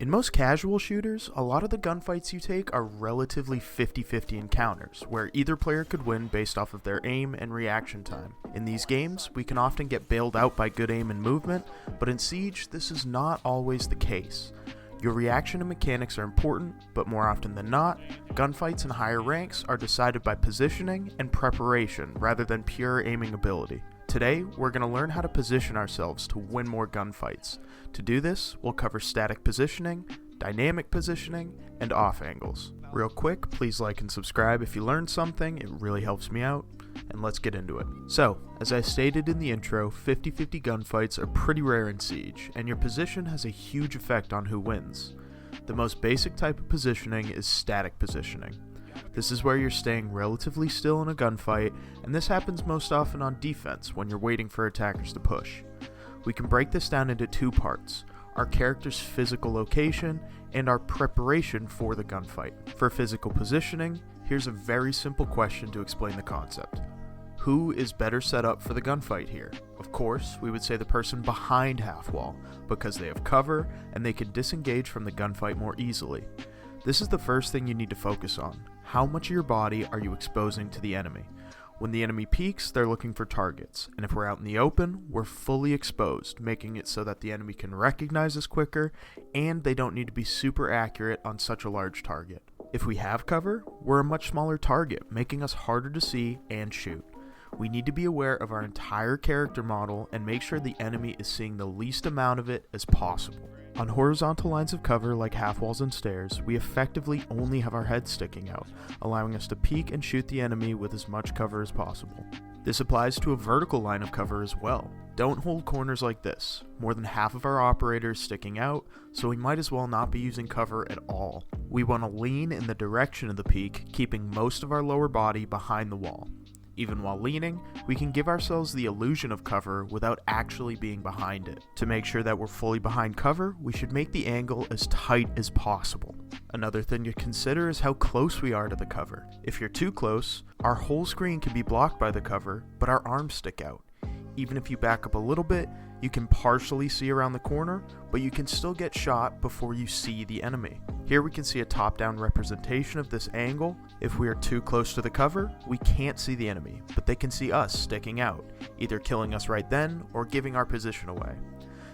In most casual shooters, a lot of the gunfights you take are relatively 50-50 encounters, where either player could win based off of their aim and reaction time. In these games, we can often get bailed out by good aim and movement, but in Siege, this is not always the case. Your reaction and mechanics are important, but more often than not, gunfights in higher ranks are decided by positioning and preparation rather than pure aiming ability. Today, we're going to learn how to position ourselves to win more gunfights. To do this, we'll cover static positioning, dynamic positioning, and off angles. Real quick, please like and subscribe if you learned something, it really helps me out, and let's get into it. So, as I stated in the intro, 50-50 gunfights are pretty rare in Siege, and your position has a huge effect on who wins. The most basic type of positioning is static positioning. This is where you're staying relatively still in a gunfight, and this happens most often on defense when you're waiting for attackers to push. We can break this down into two parts: our character's physical location and our preparation for the gunfight. For physical positioning, here's a very simple question to explain the concept. Who is better set up for the gunfight here? Of course, we would say the person behind half wall, because they have cover and they can disengage from the gunfight more easily. This is the first thing you need to focus on. How much of your body are you exposing to the enemy? When the enemy peeks, they're looking for targets, and if we're out in the open, we're fully exposed, making it so that the enemy can recognize us quicker, and they don't need to be super accurate on such a large target. If we have cover, we're a much smaller target, making us harder to see and shoot. We need to be aware of our entire character model and make sure the enemy is seeing the least amount of it as possible. On horizontal lines of cover like half walls and stairs, we effectively only have our heads sticking out, allowing us to peek and shoot the enemy with as much cover as possible. This applies to a vertical line of cover as well. Don't hold corners like this. More than half of our operator is sticking out, so we might as well not be using cover at all. We want to lean in the direction of the peek, keeping most of our lower body behind the wall. Even while leaning, we can give ourselves the illusion of cover without actually being behind it. To make sure that we're fully behind cover, we should make the angle as tight as possible. Another thing to consider is how close we are to the cover. If you're too close, our whole screen can be blocked by the cover, but our arms stick out. Even if you back up a little bit, you can partially see around the corner, but you can still get shot before you see the enemy. Here we can see a top-down representation of this angle. If we are too close to the cover, we can't see the enemy, but they can see us sticking out, either killing us right then or giving our position away.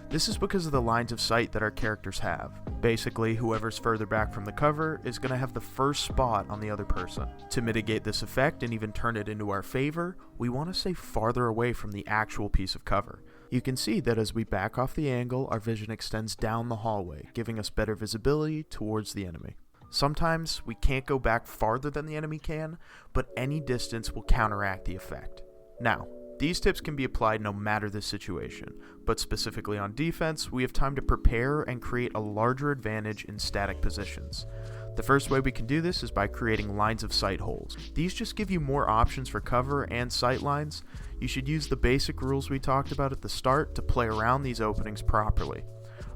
This is because of the lines of sight that our characters have. Basically, whoever's further back from the cover is going to have the first spot on the other person. To mitigate this effect and even turn it into our favor, we want to stay farther away from the actual piece of cover. You can see that as we back off the angle, our vision extends down the hallway, giving us better visibility towards the enemy. Sometimes we can't go back farther than the enemy can, but any distance will counteract the effect. Now, these tips can be applied no matter the situation, but specifically on defense, we have time to prepare and create a larger advantage in static positions. The first way we can do this is by creating lines of sight holes. These just give you more options for cover and sight lines. You should use the basic rules we talked about at the start to play around these openings properly.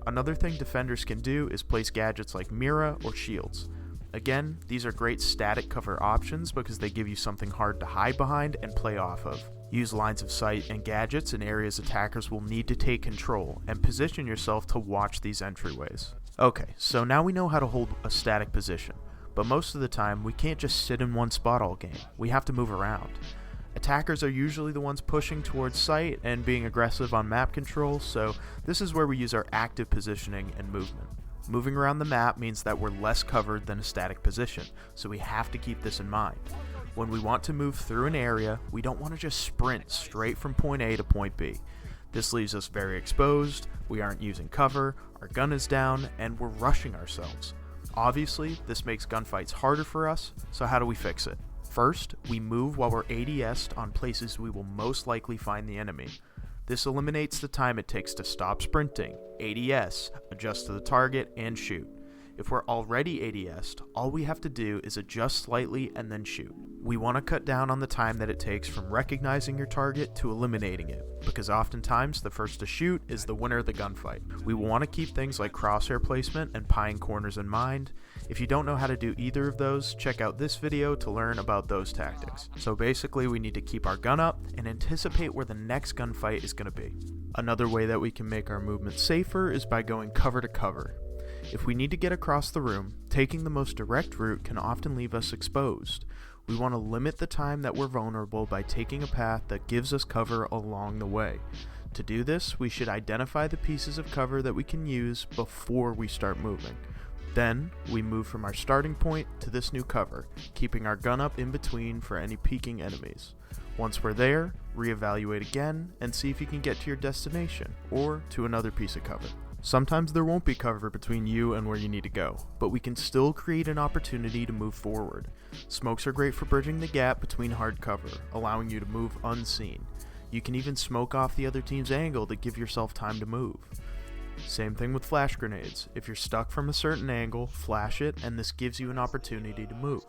Another thing defenders can do is place gadgets like Mira or shields. Again, these are great static cover options because they give you something hard to hide behind and play off of. Use lines of sight and gadgets in areas attackers will need to take control, and position yourself to watch these entryways. Okay, so now we know how to hold a static position, but most of the time we can't just sit in one spot all game. We have to move around. Attackers are usually the ones pushing towards sight and being aggressive on map control, so this is where we use our active positioning and movement. Moving around the map means that we're less covered than a static position, so we have to keep this in mind. When we want to move through an area, we don't want to just sprint straight from point A to point B. This leaves us very exposed, we aren't using cover, our gun is down, and we're rushing ourselves. Obviously, this makes gunfights harder for us, so how do we fix it? First, we move while we're ADS'd on places we will most likely find the enemy. This eliminates the time it takes to stop sprinting, ADS, adjust to the target, and shoot. If we're already ADS'd, all we have to do is adjust slightly and then shoot. We want to cut down on the time that it takes from recognizing your target to eliminating it, because oftentimes the first to shoot is the winner of the gunfight. We want to keep things like crosshair placement and pieing corners in mind. If you don't know how to do either of those, check out this video to learn about those tactics. So basically we need to keep our gun up and anticipate where the next gunfight is going to be. Another way that we can make our movement safer is by going cover to cover. If we need to get across the room, taking the most direct route can often leave us exposed. We want to limit the time that we're vulnerable by taking a path that gives us cover along the way. To do this, we should identify the pieces of cover that we can use before we start moving. Then, we move from our starting point to this new cover, keeping our gun up in between for any peeking enemies. Once we're there, reevaluate again and see if you can get to your destination, or to another piece of cover. Sometimes there won't be cover between you and where you need to go, but we can still create an opportunity to move forward. Smokes are great for bridging the gap between hard cover, allowing you to move unseen. You can even smoke off the other team's angle to give yourself time to move. Same thing with flash grenades. If you're stuck from a certain angle, flash it, and this gives you an opportunity to move.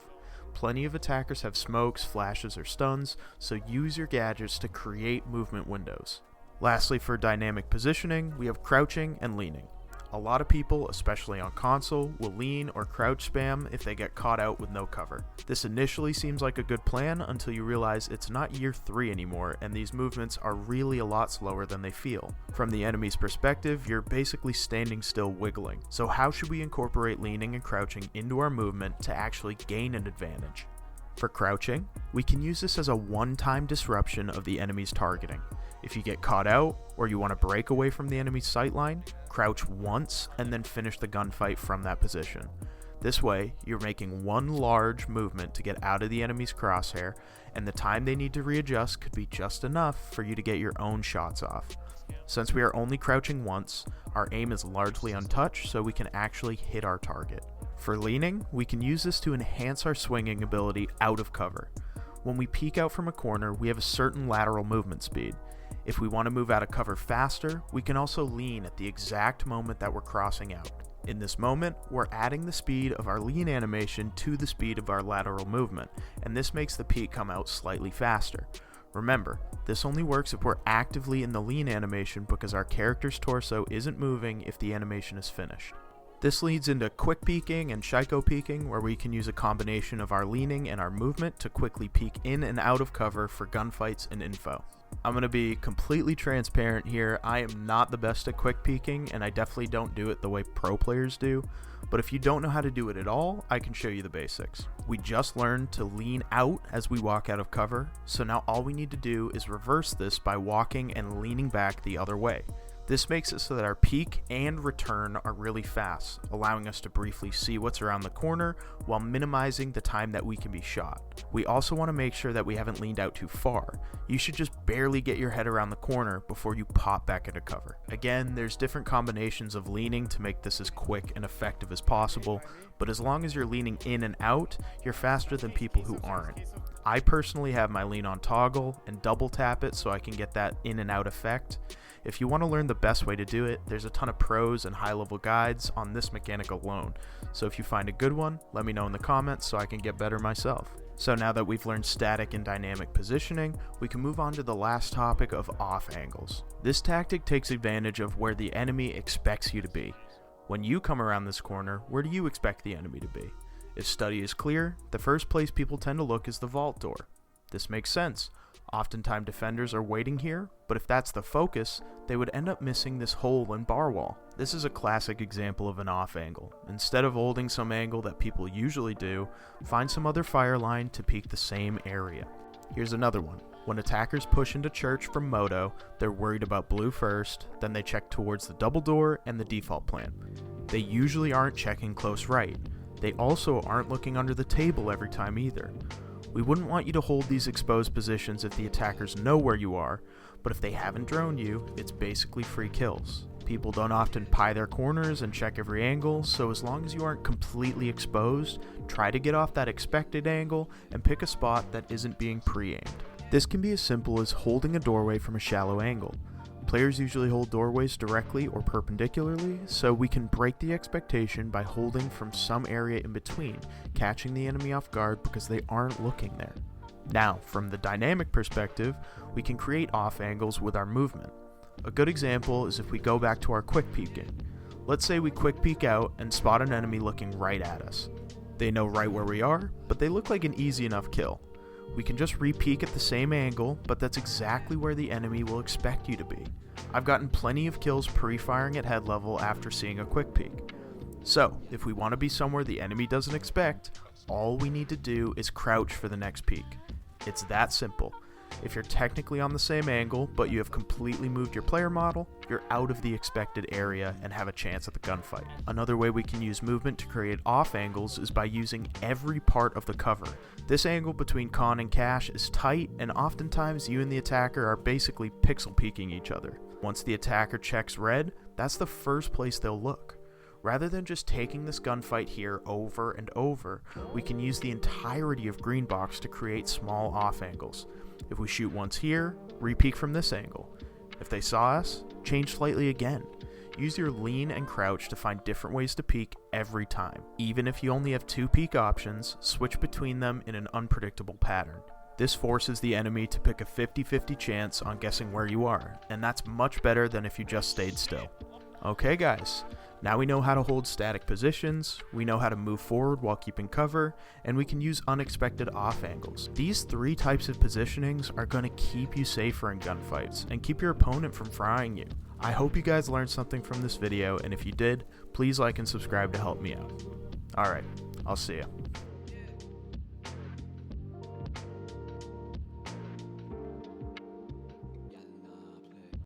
Plenty of attackers have smokes, flashes, or stuns, so use your gadgets to create movement windows. Lastly, for dynamic positioning, we have crouching and leaning. A lot of people, especially on console, will lean or crouch spam if they get caught out with no cover. This initially seems like a good plan until you realize it's not year 3 anymore and these movements are really a lot slower than they feel. From the enemy's perspective, you're basically standing still wiggling. So how should we incorporate leaning and crouching into our movement to actually gain an advantage? For crouching, we can use this as a one-time disruption of the enemy's targeting. If you get caught out, or you want to break away from the enemy's sightline, crouch once and then finish the gunfight from that position. This way, you're making one large movement to get out of the enemy's crosshair, and the time they need to readjust could be just enough for you to get your own shots off. Since we are only crouching once, our aim is largely untouched, so we can actually hit our target. For leaning, we can use this to enhance our swinging ability out of cover. When we peek out from a corner, we have a certain lateral movement speed. If we want to move out of cover faster, we can also lean at the exact moment that we're crossing out. In this moment, we're adding the speed of our lean animation to the speed of our lateral movement, and this makes the peek come out slightly faster. Remember, this only works if we're actively in the lean animation because our character's torso isn't moving if the animation is finished. This leads into quick peeking and Shiko peeking, where we can use a combination of our leaning and our movement to quickly peek in and out of cover for gunfights and info. I'm going to be completely transparent here. I am not the best at quick peeking, and I definitely don't do it the way pro players do, but if you don't know how to do it at all, I can show you the basics. We just learned to lean out as we walk out of cover, so now all we need to do is reverse this by walking and leaning back the other way. This makes it so that our peek and return are really fast, allowing us to briefly see what's around the corner while minimizing the time that we can be shot. We also want to make sure that we haven't leaned out too far. You should just barely get your head around the corner before you pop back into cover. Again, there's different combinations of leaning to make this as quick and effective as possible, but as long as you're leaning in and out, you're faster than people who aren't. I personally have my lean on toggle and double tap it so I can get that in and out effect. If you want to learn the best way to do it, there's a ton of pros and high-level guides on this mechanic alone. So if you find a good one, let me know in the comments so I can get better myself. So now that we've learned static and dynamic positioning, we can move on to the last topic of off angles. This tactic takes advantage of where the enemy expects you to be. When you come around this corner, where do you expect the enemy to be? If study is clear, the first place people tend to look is the vault door. This makes sense. Oftentimes defenders are waiting here, but if that's the focus, they would end up missing this hole in bar wall. This is a classic example of an off angle. Instead of holding some angle that people usually do, find some other fire line to peek the same area. Here's another one. When attackers push into church from Moto, they're worried about blue first, then they check towards the double door and the default plant. They usually aren't checking close right. They also aren't looking under the table every time either. We wouldn't want you to hold these exposed positions if the attackers know where you are, but if they haven't droned you, it's basically free kills. People don't often pie their corners and check every angle, so as long as you aren't completely exposed, try to get off that expected angle and pick a spot that isn't being pre-aimed. This can be as simple as holding a doorway from a shallow angle. Players usually hold doorways directly or perpendicularly, so we can break the expectation by holding from some area in between, catching the enemy off guard because they aren't looking there. Now, from the dynamic perspective, we can create off angles with our movement. A good example is if we go back to our quick peeking. Let's say we quick peek out and spot an enemy looking right at us. They know right where we are, but they look like an easy enough kill. We can just re-peek at the same angle, but that's exactly where the enemy will expect you to be. I've gotten plenty of kills pre-firing at head level after seeing a quick peek. So, if we want to be somewhere the enemy doesn't expect, all we need to do is crouch for the next peek. It's that simple. If you're technically on the same angle, but you have completely moved your player model, you're out of the expected area and have a chance at the gunfight. Another way we can use movement to create off angles is by using every part of the cover. This angle between con and cache is tight, and oftentimes you and the attacker are basically pixel peeking each other. Once the attacker checks red, that's the first place they'll look. Rather than just taking this gunfight here over and over, we can use the entirety of green box to create small off angles. If we shoot once here, re-peek from this angle. If they saw us, change slightly again. Use your lean and crouch to find different ways to peek every time. Even if you only have 2 peek options, switch between them in an unpredictable pattern. This forces the enemy to pick a 50-50 chance on guessing where you are, and that's much better than if you just stayed still. Okay guys, now we know how to hold static positions, we know how to move forward while keeping cover, and we can use unexpected off angles. These 3 types of positionings are going to keep you safer in gunfights and keep your opponent from frying you. I hope you guys learned something from this video, and if you did, please like and subscribe to help me out. Alright, I'll see ya.